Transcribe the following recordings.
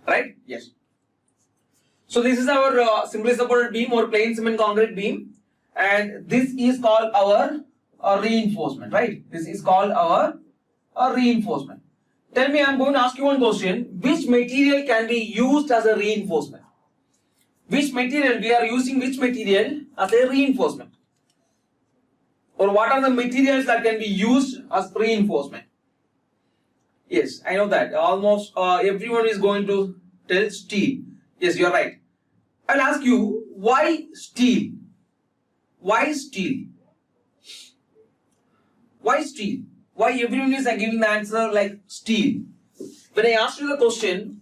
right? Yes. So this is our simply supported beam or plain cement concrete beam, and this is called our reinforcement, right? This is called our reinforcement. Tell me, I am going to ask you one question. Which material can be used as a reinforcement? Which material we are using? Which material as a reinforcement? Or what are the materials that can be used as reinforcement? Yes, I know that almost everyone is going to tell steel. Yes, you are right. I'll ask you, why steel? Why steel? Why steel? Why everyone is giving the answer like steel? When I asked you the question,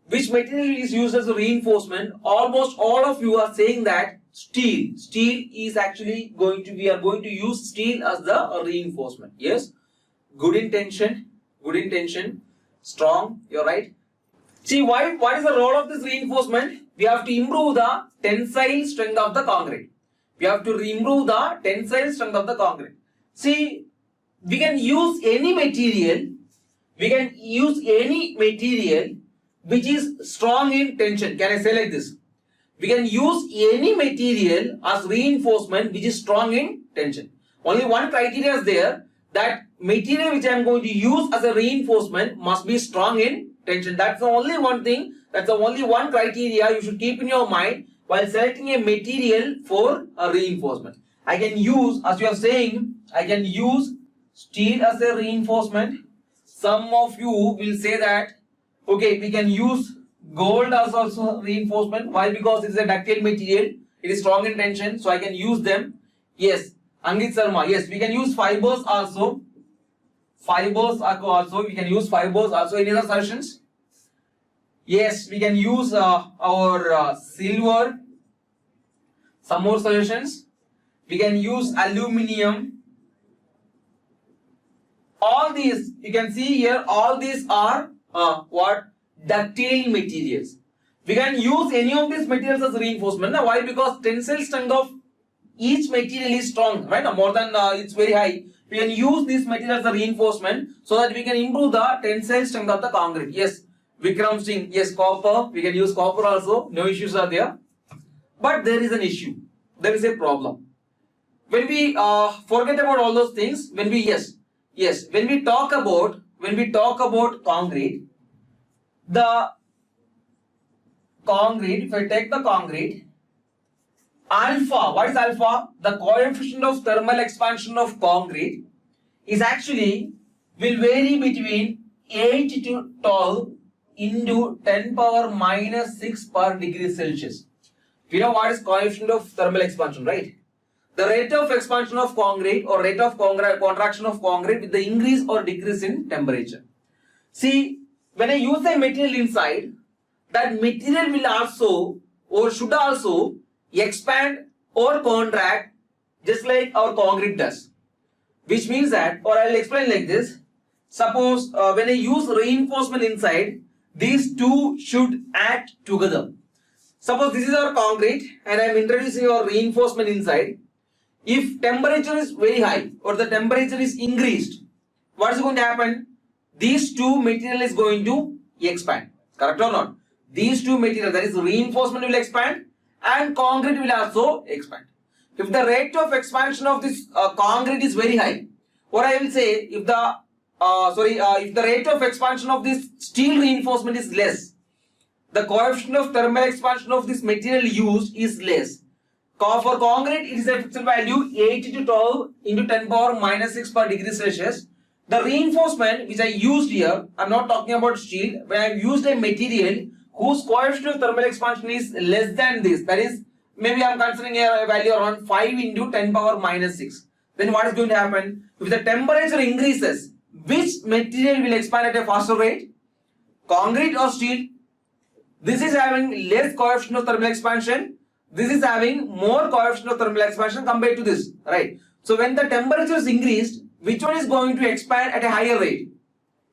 which material is used as a reinforcement, almost all of you are saying that steel. Steel is actually we are going to use steel as the reinforcement. Yes, good intention, strong, you're right. See, what is the role of this reinforcement? We have to improve the tensile strength of the concrete. We have to improve the tensile strength of the concrete. See, we can use any material. We can use any material which is strong in tension. Can I say like this? We can use any material as reinforcement which is strong in tension. Only one criteria is there, that material which I am going to use as a reinforcement must be strong in tension. That's the only one thing. That's the only one criteria you should keep in your mind while selecting a material for a reinforcement. I can use, as you are saying, I can use steel as a reinforcement. Some of you will say that, okay, we can use gold as also reinforcement. Why? Because it is a ductile material. It is strong in tension, so I can use them. Yes, Angit Sharma. Yes, we can use fibers also. We can use fibers also. Any other suggestions? Yes, we can use our silver. Some more suggestions. We can use aluminium. All these, you can see here, all these are what? Ductile materials. We can use any of these materials as reinforcement. Now, why? Because tensile strength of each material is strong, right? More than it's very high. We can use this material as a reinforcement so that we can improve the tensile strength of the concrete. Yes, Vikram Singh. Yes, copper. We can use copper also. No issues are there. But there is an issue. There is a problem. When we forget about all those things, when we talk about concrete, the concrete, if I take the concrete, alpha, what is alpha? The coefficient of thermal expansion of concrete is actually will vary between 8 to 12 into 10 power minus 6 per degree Celsius. We know what is coefficient of thermal expansion, right? The rate of expansion of concrete or rate of contraction of concrete with the increase or decrease in temperature. See, when I use a material inside, that material will also or should also expand or contract just like our concrete does. Which means that, or I will explain like this. Suppose when I use reinforcement inside, these two should act together. Suppose this is our concrete and I am introducing our reinforcement inside. If temperature is very high or the temperature is increased, what is going to happen? These two material is going to expand. Correct or not? These two material, that is reinforcement, will expand and concrete will also expand. If the rate of expansion of this concrete is very high, what I will say, if the rate of expansion of this steel reinforcement is less, the coefficient of thermal expansion of this material used is less. For concrete, it is a fixed value 8 to 12 into 10 power minus 6 per degree Celsius. The reinforcement which I used here, I am not talking about steel, when I have used a material whose coefficient of thermal expansion is less than this, that is, maybe I am considering a value around 5 into 10 power minus 6. Then what is going to happen? If the temperature increases, which material will expand at a faster rate? Concrete or steel? This is having less coefficient of thermal expansion. This is having more coefficient of thermal expansion compared to this, right? So when the temperature is increased, which one is going to expand at a higher rate?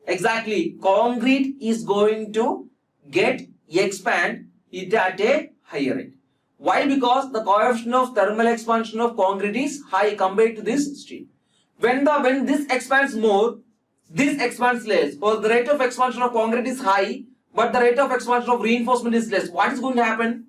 Exactly, concrete is going to expand it at a higher rate. Why? Because the coefficient of thermal expansion of concrete is high compared to this steel. When this expands more, this expands less. Or the rate of expansion of concrete is high, but the rate of expansion of reinforcement is less. What is going to happen?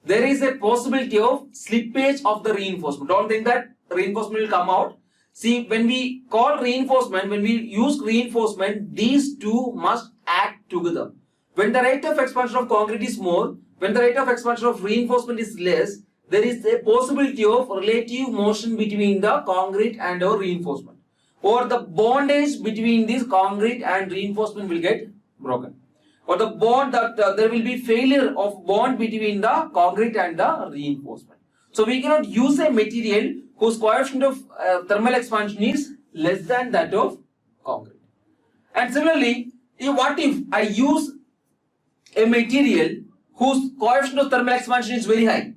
There is a possibility of slippage of the reinforcement. Don't think that reinforcement will come out. See, when we call reinforcement, when we use reinforcement, these two must act together. When the rate of expansion of concrete is more, when the rate of expansion of reinforcement is less, there is a possibility of relative motion between the concrete and our reinforcement. Or the bondage between this concrete and reinforcement will get broken. Or the bond that there will be failure of bond between the concrete and the reinforcement. So we cannot use a material whose coefficient of thermal expansion is less than that of concrete. And similarly, what if I use a material whose coefficient of thermal expansion is very high?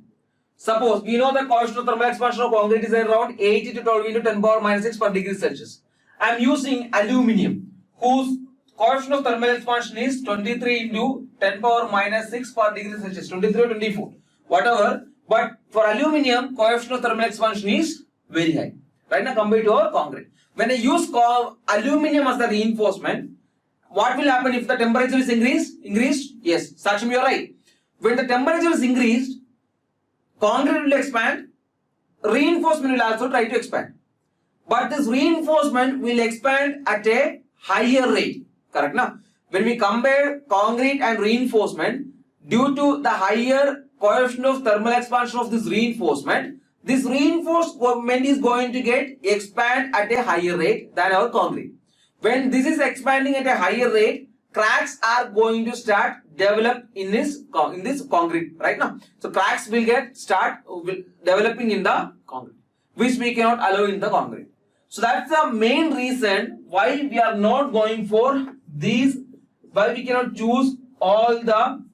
Suppose we know the coefficient of thermal expansion of concrete is around 80 to 12 into 10 power minus 6 per degree Celsius. I am using aluminium whose coefficient of thermal expansion is 23 into 10 power minus 6 per degree Celsius, 23 or 24, whatever. But for aluminium, coefficient of thermal expansion is very high, right now compared to our concrete. When I use aluminium as the reinforcement, what will happen if the temperature is increased? Yes, Saksham, you are right. When the temperature is increased, concrete will expand, reinforcement will also try to expand. But this reinforcement will expand at a higher rate, correct now? When we compare concrete and reinforcement, due to the higher coefficient of thermal expansion of this reinforcement is going to expand at a higher rate than our concrete. When this is expanding at a higher rate, cracks are going to start develop in this concrete right now. So cracks will start developing in the concrete, which we cannot allow in the concrete. So that's the main reason why we are not going for these, why we cannot choose all the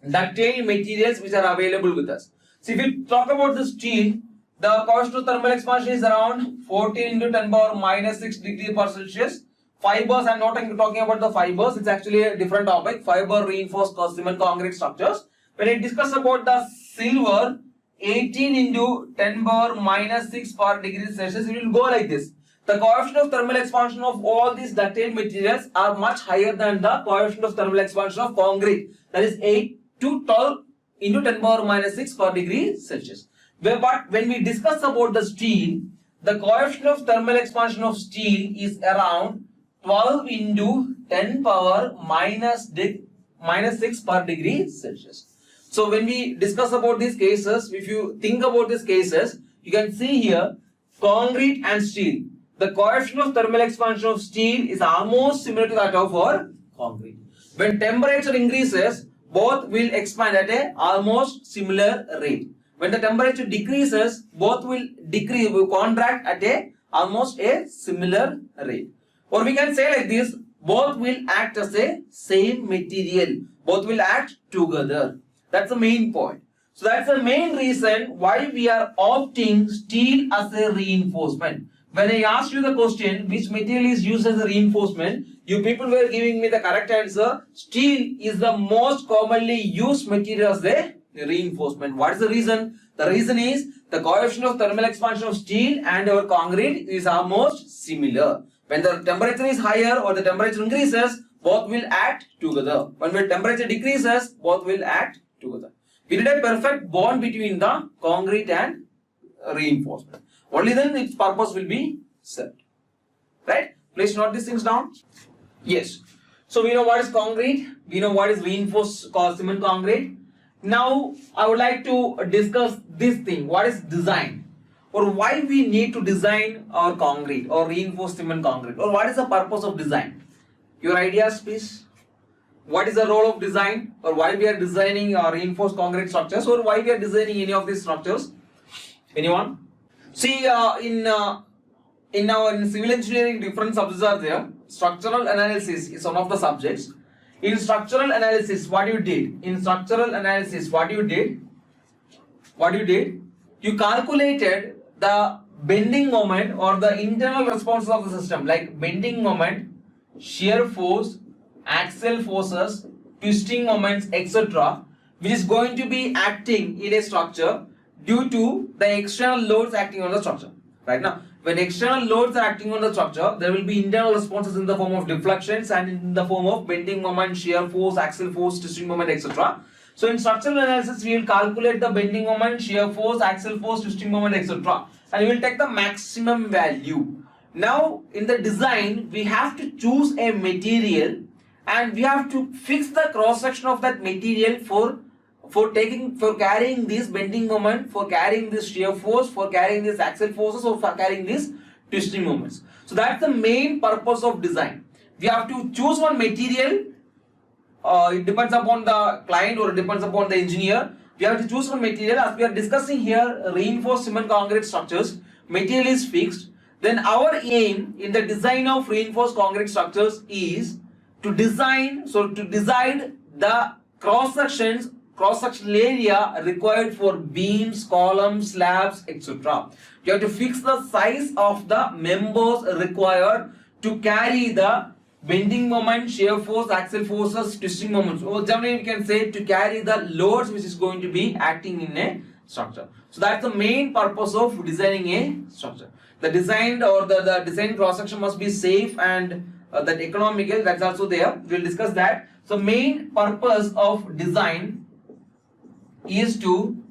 ductile materials which are available with us. So if we talk about the steel, the coefficient of thermal expansion is around 14 into 10 power minus 6 degree per Celsius. Fibers, I'm not talking about the fibers, it's actually a different topic. Fiber reinforced cement concrete structures. When I discuss about the silver, 18 into 10 power minus 6 per degree Celsius, it will go like this. The coefficient of thermal expansion of all these ductile materials are much higher than the coefficient of thermal expansion of concrete. That is 8 to 12 into 10 power minus 6 per degree Celsius. But when we discuss about the steel, the coefficient of thermal expansion of steel is around 12 into 10 power minus 6 per degree Celsius. So when we discuss about these cases, if you think about these cases, you can see here concrete and steel. The coefficient of thermal expansion of steel is almost similar to that of our concrete. When temperature increases, both will expand at a almost similar rate. When the temperature decreases, both will contract at a almost a similar rate. Or we can say like this, both will act as a same material. Both will act together. That's the main point. So that's the main reason why we are opting steel as a reinforcement. When I asked you the question, which material is used as a reinforcement, you people were giving me the correct answer. Steel is the most commonly used material as a reinforcement. What is the reason? The reason is the coefficient of thermal expansion of steel and our concrete is almost similar. When the temperature is higher or the temperature increases, both will act together. When the temperature decreases, both will act together. We need a perfect bond between the concrete and reinforcement. Only then its purpose will be served. Right? Please note these things down. Yes. So we know what is concrete. We know what is reinforced cement concrete. Now I would like to discuss this thing. What is design? Or why we need to design our concrete or reinforced cement concrete? Or what is the purpose of design? Your ideas, please. What is the role of design? Or why we are designing our reinforced concrete structures? Or why we are designing any of these structures? Anyone? See, in civil engineering, different subjects are there. Structural analysis is one of the subjects. In structural analysis, what you did? You calculated the bending moment or the internal response of the system, like bending moment, shear force, axial forces, twisting moments, etc., which is going to be acting in a structure due to the external loads acting on the structure. Right now, when external loads are acting on the structure, there will be internal responses in the form of deflections and in the form of bending moment, shear force, axial force, twisting moment, etc. So in structural analysis, we will calculate the bending moment, shear force, axial force, twisting moment, etc. And we will take the maximum value. Now in the design, we have to choose a material and we have to fix the cross section of that material for carrying this bending moment, for carrying this shear force, for carrying this axial forces, or for carrying these twisting moments. So that's the main purpose of design. We have to choose one material. It depends upon the client or it depends upon the engineer. We have to choose one material. As we are discussing here, reinforced cement concrete structures, material is fixed. Then our aim in the design of reinforced concrete structures is to decide the cross-sectional area required for beams, columns, slabs, etc. You have to fix the size of the members required to carry the bending moment, shear force, axial forces, twisting moments. Or generally we can say to carry the loads which is going to be acting in a structure. So that's the main purpose of designing a structure. The design or the design cross-section must be safe and that economical, that's also there. We'll discuss that. So main purpose of design is to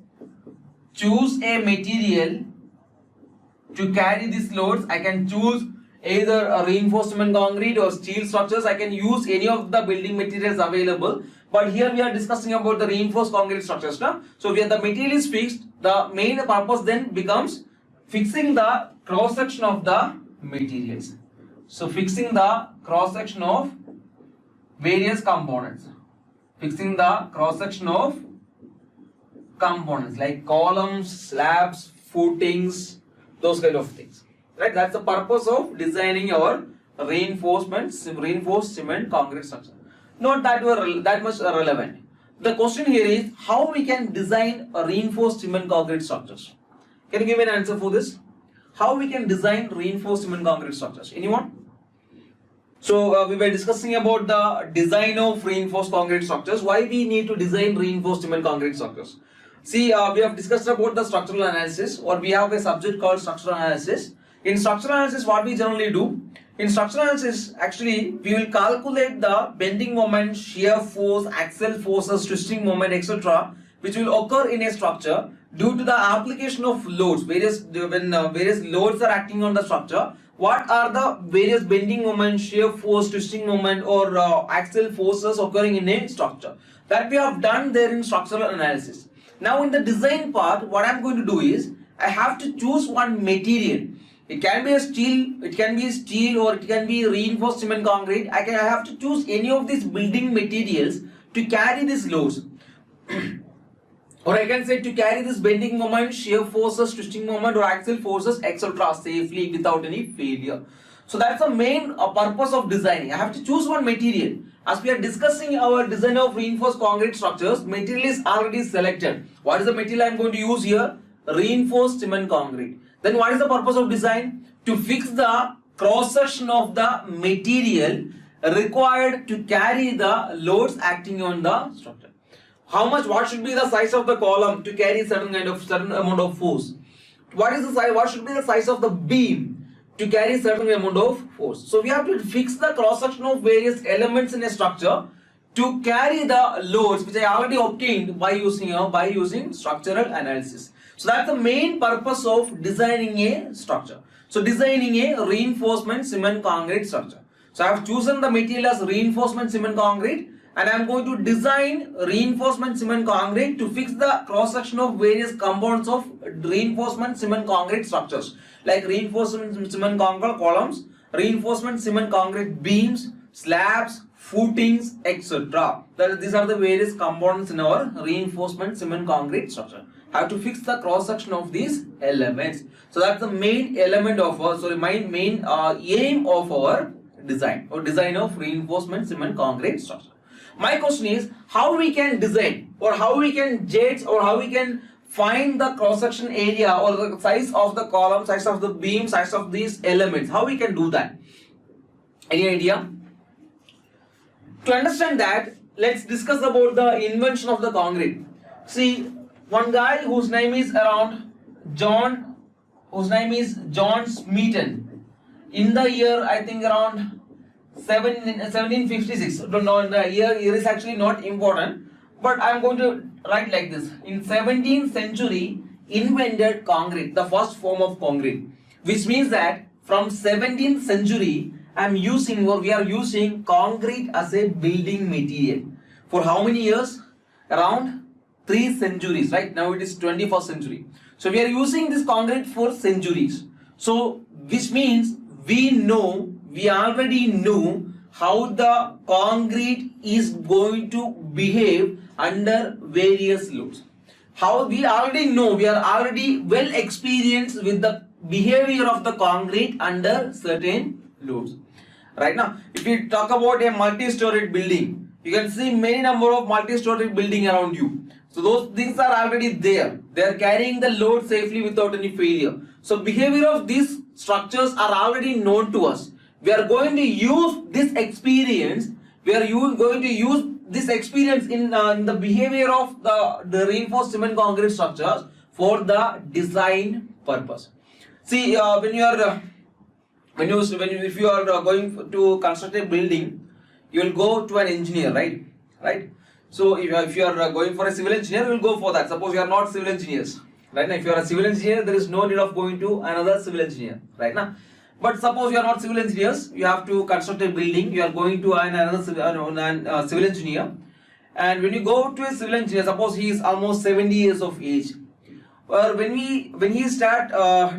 choose a material to carry these loads. I can choose either a reinforced cement concrete or steel structures. I can use any of the building materials available. But here we are discussing about the reinforced concrete structures. Now, so where the material is fixed, the main purpose then becomes fixing the cross section of the materials. So fixing the cross section of various components. Fixing the cross section of components like columns, slabs, footings, those kind of things. Right? That's the purpose of designing our reinforced cement concrete structure. Not that much relevant. The question here is how we can design a reinforced cement concrete structures. Can you give me an answer for this? How we can design reinforced cement concrete structures? Anyone? So we were discussing about the design of reinforced concrete structures. Why we need to design reinforced cement concrete structures? See, we have discussed about the structural analysis, or we have a subject called structural analysis. In structural analysis, what we generally do? In structural analysis, actually, we will calculate the bending moment, shear force, axial forces, twisting moment, etc., which will occur in a structure due to the application of loads. When various loads are acting on the structure, what are the various bending moment, shear force, twisting moment, or axial forces occurring in a structure? That we have done there in structural analysis. Now in the design part, what I am going to do is, I have to choose one material. It can be a steel, or it can be reinforced cement concrete. I have to choose any of these building materials to carry these loads. Or I can say to carry this bending moment, shear forces, twisting moment, or axial forces, etc. safely without any failure. So that's the main purpose of designing. I have to choose one material. As we are discussing our design of reinforced concrete structures, material is already selected. What is the material I am going to use here? Reinforced cement concrete. Then what is the purpose of design? To fix the cross section of the material required to carry the loads acting on the structure. What should be the size of the column to carry certain amount of force? What should be the size of the beam to carry certain amount of force? So we have to fix the cross section of various elements in a structure to carry the loads which I already obtained by using structural analysis. So that's the main purpose of designing a structure. So designing a reinforcement cement concrete structure. So I have chosen the material as reinforcement cement concrete, and I am going to design reinforcement cement concrete to fix the cross section of various components of reinforcement cement concrete structures, like reinforcement cement concrete columns, reinforcement cement concrete beams, slabs, footings, etc. These are the various components in our reinforcement cement concrete structure. Have to fix the cross section of these elements. So that's the main element of main aim of our design, or design of reinforcement cement concrete structure. My question is how we can design, or how we can judge, or how we can find the cross section area or the size of the column, size of the beam, size of these elements. How we can do that? Any idea? To understand that, let's discuss about the invention of the concrete. See, one guy whose name is around John whose name is John Smeaton, in the year I think around 1756. Don't know the year is actually not important, but I am going to write like this. In 17th century, invented concrete, the first form of concrete, which means that from 17th century we are using concrete as a building material. For how many years? Around 3 centuries, right? Now it is 21st century. So we are using this concrete for centuries. So which means we already know how the concrete is going to behave under various loads. How we already know, we are already well experienced with the behavior of the concrete under certain loads. Right now, if we talk about a multi-storied building, you can see many number of multi-storied building around you. So those things are already there. They are carrying the load safely without any failure. So behavior of these structures are already known to us. We are going to use this experience. We are going to use this experience in the behavior of the reinforced cement concrete structures for the design purpose. See, if you are going to construct a building, you will go to an engineer, right? So if you are going for a civil engineer, you will go for that. Suppose you are not civil engineers, right? Now, if you are a civil engineer, there is no need of going to another civil engineer, right? Now, but suppose you are not civil engineers, you have to construct a building, you are going to another civil engineer, and when you go to a civil engineer, suppose he is almost 70 years of age, or when he start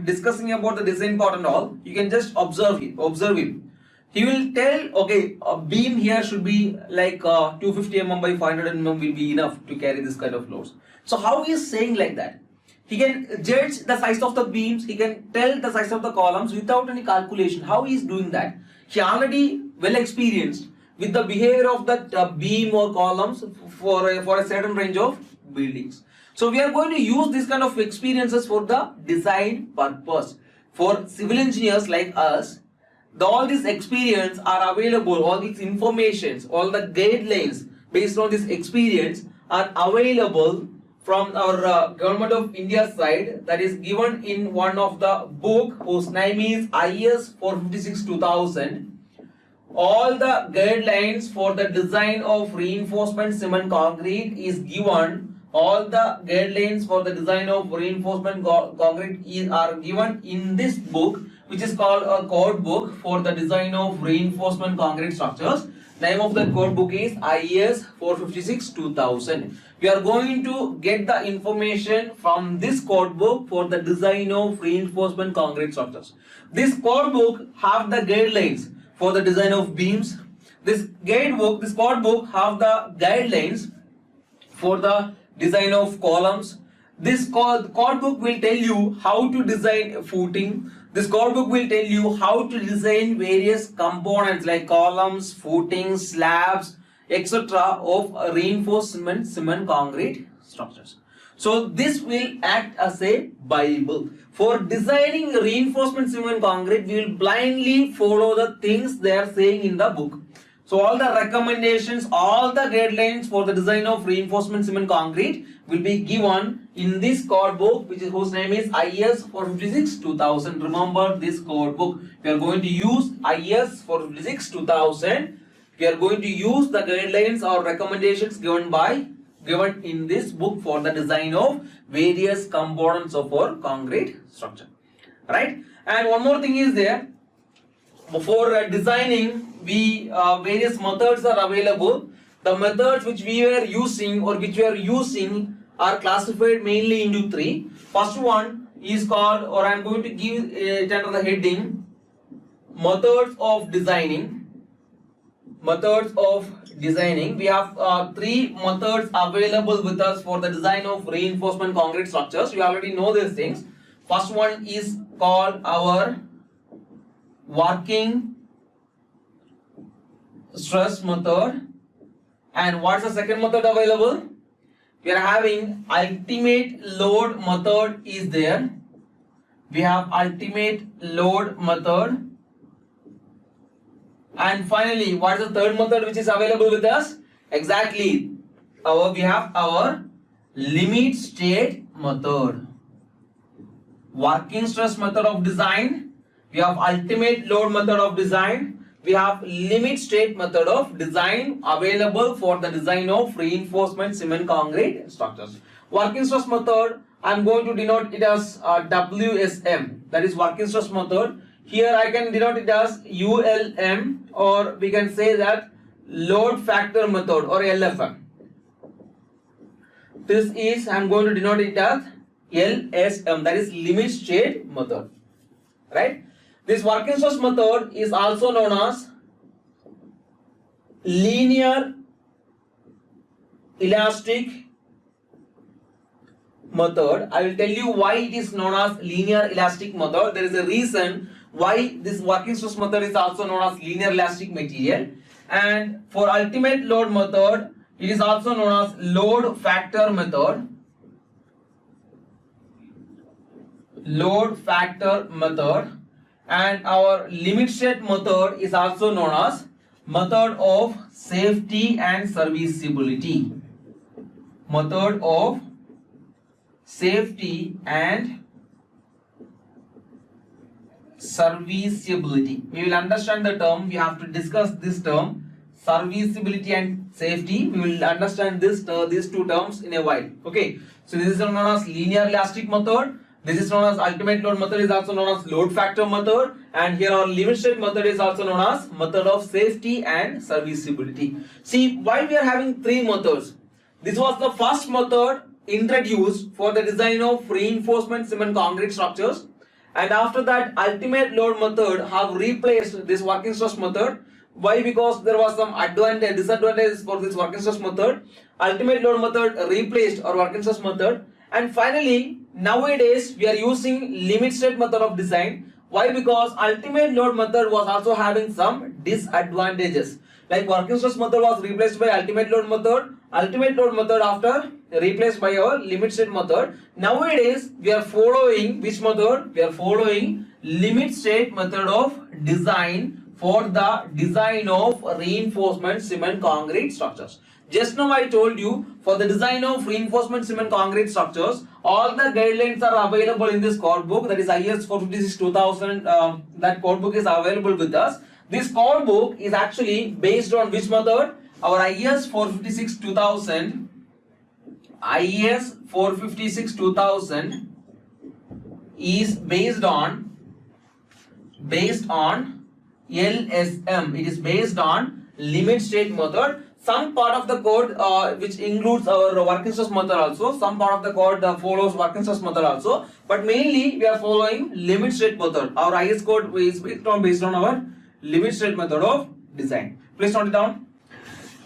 discussing about the design part and all, you can just observe him. He will tell, okay, a beam here should be like 250 mm by 500 mm will be enough to carry this kind of loads. So how he is saying like that? He can judge the size of the beams, he can tell the size of the columns without any calculation. How he is doing that? He already well experienced with the behavior of that beam or columns for a certain range of buildings. So we are going to use this kind of experiences for the design purpose. For civil engineers like us, all these experience are available, all these informations, all the guidelines based on this experience are available from our Government of India side, that is given in one of the book whose name is IS 456-2000. All the guidelines for the design of reinforcement cement concrete is given. All the guidelines for the design of reinforcement concrete are given in this book, which is called a code book for the design of reinforcement concrete structures. Name of the code book is IS 456-2000. We are going to get the information from this code book for the design of reinforcement concrete structures. This code book have the guidelines for the design of beams. This code book have the guidelines for the design of columns. This code book will tell you how to design footing. This code book will tell you how to design various components like columns, footings, slabs, etc. of reinforced cement concrete structures. So this will act as a Bible. For designing reinforcement cement concrete, we will blindly follow the things they are saying in the book. So all the recommendations, all the guidelines for the design of reinforcement cement concrete will be given in this code book, whose name is IS 456-2000. Remember this code book. We are going to use IS 456-2000. We are going to use the guidelines or recommendations given in this book for the design of various components of our concrete structure. Right? And one more thing is there. For designing, various methods are available. The methods which we are using are classified mainly into 3. First one is called, or I am going to give it under the heading, methods of designing. Methods of designing. We have 3 methods available with us for the design of reinforcement concrete structures. You already know these things. First one is called our working stress method. And what's the second method available? We are having ultimate load method is there. We have ultimate load method. And finally, what is the third method which is available with us? Exactly. We have our limit state method. working stress method of design, we have ultimate load method of design, we have limit state method of design available for the design of reinforcement cement concrete structures. Working stress method, I am going to denote it as WSM, that is working stress method. Here I can denote it as ULM, or we can say that load factor method, or LFM. This is, I am going to denote it as LSM, that is limit state method, right? This working stress method is also known as linear elastic method. I will tell you why it is known as linear elastic method. There is a reason why this working stress method is also known as linear elastic material. And for ultimate load method, it is also known as load factor method. Load factor method. And our limit state method is also known as method of safety and serviceability. Method of safety and serviceability. We will understand the term. We have to discuss this term, serviceability and safety. We will understand these two terms in a while. Okay. So this is known as linear elastic method. This is known as ultimate load method, is also known as load factor method, and here our limit state method is also known as method of safety and serviceability. See, why we are having three methods? This was the first method introduced for the design of reinforcement cement concrete structures, and after that ultimate load method have replaced this working stress method. Why? Because there was some disadvantages for this working stress method. Ultimate load method replaced our working stress method, and finally nowadays we are using limit state method of design. Why? Because ultimate load method was also having some disadvantages. Like working stress method was replaced by ultimate load method. Ultimate load method after replaced by our limit state method. Nowadays we are following which method? We are following limit state method of design for the design of reinforcement cement concrete structures. Just now I told you, for the design of reinforcement cement concrete structures, all the guidelines are available in this code book, that is IS 456-2000. That code book is available with us. This code book is actually based on which method? Our IS 456-2000. IS 456-2000 is based on LSM. It is based on limit state method. Some part of the code which includes our working stress method also, some part of the code follows working stress method also, but mainly we are following limit state method. Our IS code is based on our limit state method of design. Please note it down.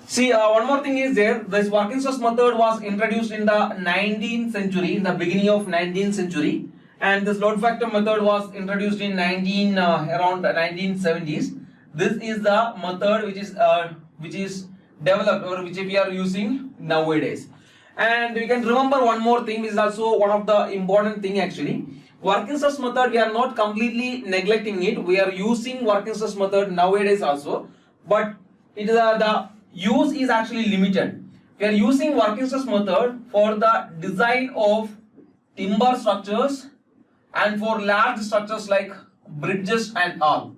See, one more thing is there. This working stress method was introduced in the 19th century, in the beginning of 19th century, and this load factor method was introduced in around 1970s. This is the method which is developed, or which we are using nowadays. And we can remember one more thing, which is also one of the important thing actually. Working stress method, we are not completely neglecting it. We are using working stress method nowadays also, but it is the use is actually limited. We are using working stress method for the design of timber structures and for large structures like bridges and all.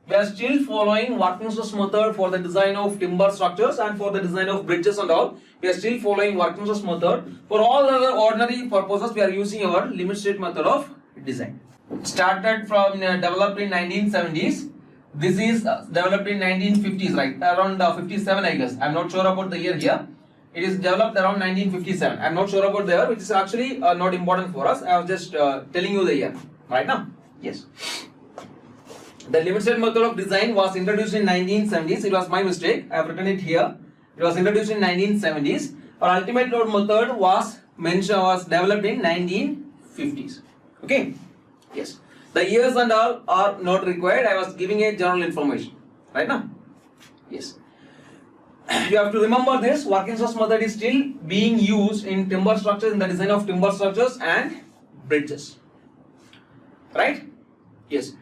We are still following working stress method for the design of timber structures and for the design of bridges and all. We are still following working stress method. For all other ordinary purposes, we are using our limit state method of design. Started from developed in 1970s. This is developed in 1950s, right? Around 57, I guess. I am not sure about the year here. It is developed around 1957. I am not sure about the year, which is actually not important for us. I was just telling you the year right now. Yes. The limit state method of design was introduced in 1970s. It was my mistake. I have written it here. It was introduced in 1970s. Our ultimate load method was developed in 1950s. Okay. Yes. The years and all are not required. I was giving a general information right now. Yes. You have to remember this. Working stress method is still being used in timber structures, in the design of timber structures and bridges. Right? Yes.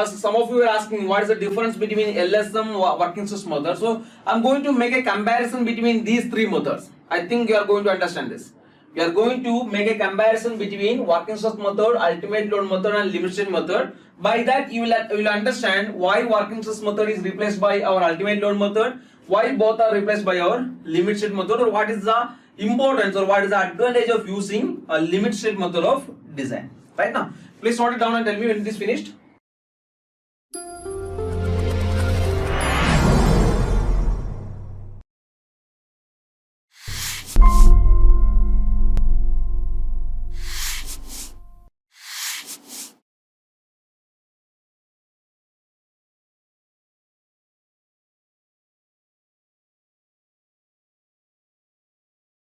Some of you are asking what is the difference between LSM working stress method. So I am going to make a comparison between these three methods. I think you are going to understand this. we are going to make a comparison between working stress method, ultimate load method and limit state method. By that you will understand why working stress method is replaced by our ultimate load method, why both are replaced by our limit state method, or what is the importance or what is the advantage of using a limit state method of design. Right now, please note it down and tell me when it is finished.